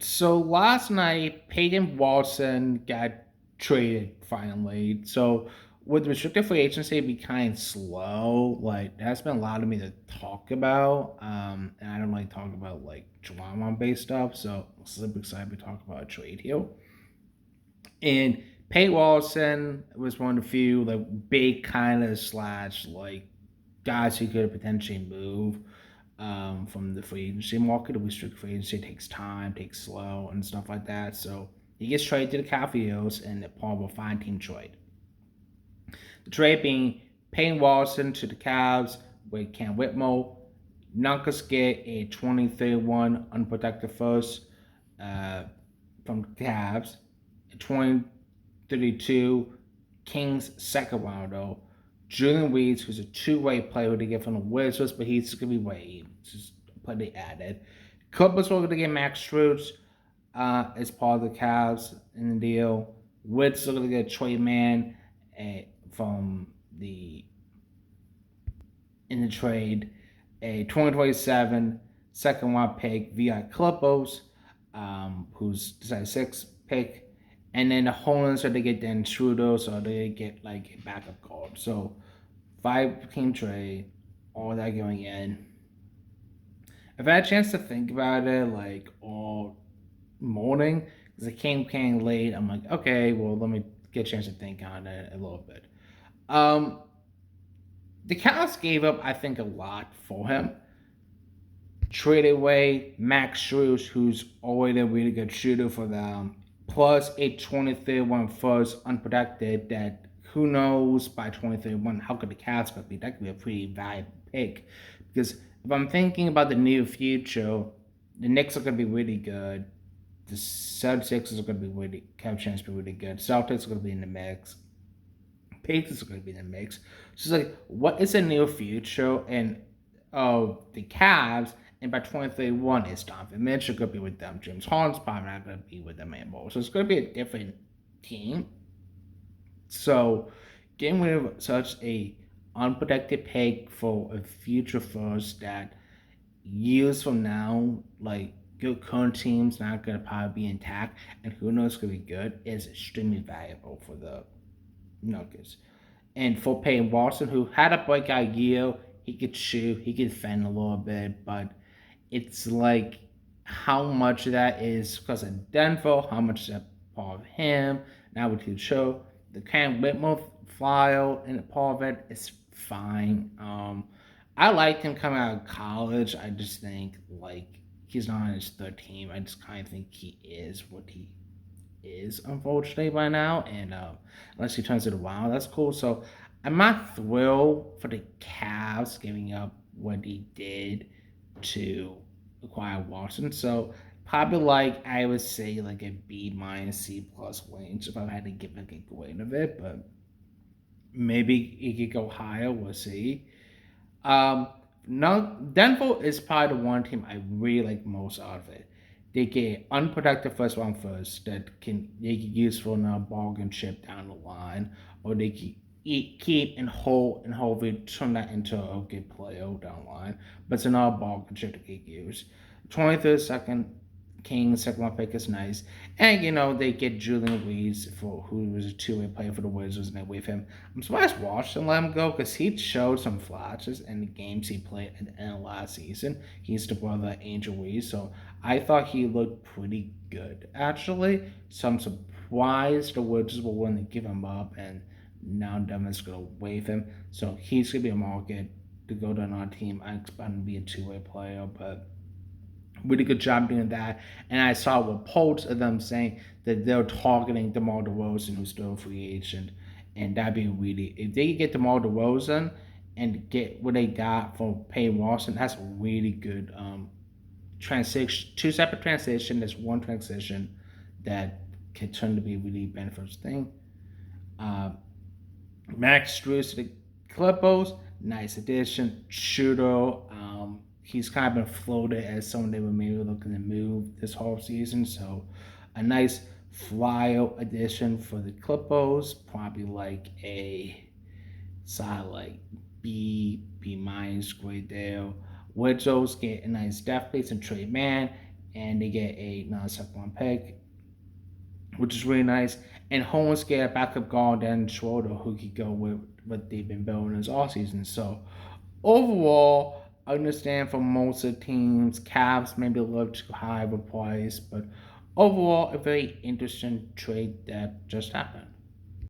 So last night, Peyton Watson got traded finally. So with restricted free agency be kind of slow, like that's been a lot of me to talk about. And I don't like talk about like drama based stuff. So I'm super excited to talk about a trade here. And Peyton Watson was one of the few like big kind of slash like guys who could potentially move from the free agency market. The restricted free agency takes time, takes slow, and stuff like that. So he gets traded to the Cavaliers and part of a fine team trade. The trade being Payne Watson to the Cavs with Cam Whitmore. Nuggets get a 2031 unprotected first uh, from the Cavs, a 2032 Kings second rounder. Julian Reeds, who's a two-way player who they get from the Wizards, but he's going to be waived. Just play they added. Clippers were going to get Max Strus as part of the Cavs in the deal. Wizards are going to get Trey Man from the in the trade, a 2027 second round pick via Clippers, who's the 6 pick, and then the Hornets are to get Dan Schroeder, so they get like a backup card. So 5 team trade, all that going in. I've had a chance to think about it like all morning because it came late. I'm like, okay, well let me get a chance to think on it a little bit. Um, the Cavs gave up, I think, a lot for him. Traded away Max Strus, who's already a really good shooter for them, plus a 2031 first unprotected that who knows by 2031 how could the Cavs could be. That could be a pretty valuable pick. Because if I'm thinking about the near future, the Knicks are going to be really good. The Celtics are going to be really have a chance to be really good. Celtics are going to be in the mix. Patriots are going to be in the mix. So it's like, what is the near future and the Cavs? And by 2031, it's Donovan Mitchell going to be with them. James Harden's probably not going to be with them anymore. So it's going to be a different team. So getting rid of such a unprotected pick for a future first that years from now, like your current team's not going to probably be intact, and who knows going to be good, is extremely valuable for the Nuggets. And for Peyton Watson, who had a breakout year, he could shoot, he could defend a little bit, but it's like how much of that is because of Denver, how much is that part of him. Now we could show the Cam Whitmore file and part of it is fine. I liked him coming out of college. I just think like he's not on his third team. I just kind of think he is what he is, unfortunately, by now. And unless he turns it around, that's cool. So I'm not thrilled for the Cavs giving up what he did to acquire Watson. So probably like I would say like a B minus C plus range if I had to give like a grade of it, but maybe it could go higher. We'll see. Um, no, Denver is probably the one team I really like most out of it. They get unprotected first round first that can they can use for a bargain chip down the line, or they can keep and hopefully turn that into a good player down the line. But it's another bargain chip to get used. 23rd second King second round pick is nice. And they get Julian Reeds for who was a two-way player for the Wizards and they waive him. I'm surprised Washington let him go because he showed some flashes in the games he played at the end of last season. He's the brother of Angel Reeds, so I thought he looked pretty good actually. So I'm surprised the Wizards were willing to give him up and now Denver's gonna waive him. So he's gonna be a market to go to another team. I expect him to be a two-way player, but really good job doing that. And I saw reports of them saying that they're targeting DeMar DeRozan, who's still a free agent. And that'd be really, if they could get DeMar DeRozan and get what they got for Payne Watson, that's a really good transition. Two separate transition. There's one transition that can turn to be a really beneficial thing. Uh, Max Strus to the Clippers, nice addition. Shooter, he's kind of been floated as someone they were maybe looking to move this whole season. So a nice flyer addition for the Clippers, probably like a side like B minus grade there. Wizards get a nice depth piece and trade man, and they get a non-second round pick, which is really nice. And Holmes get a backup guard Dan Schroeder who could go with what they've been building this offseason. So overall, I understand for most of the teams, Cavs maybe a little too high of a price, but overall, a very interesting trade that just happened.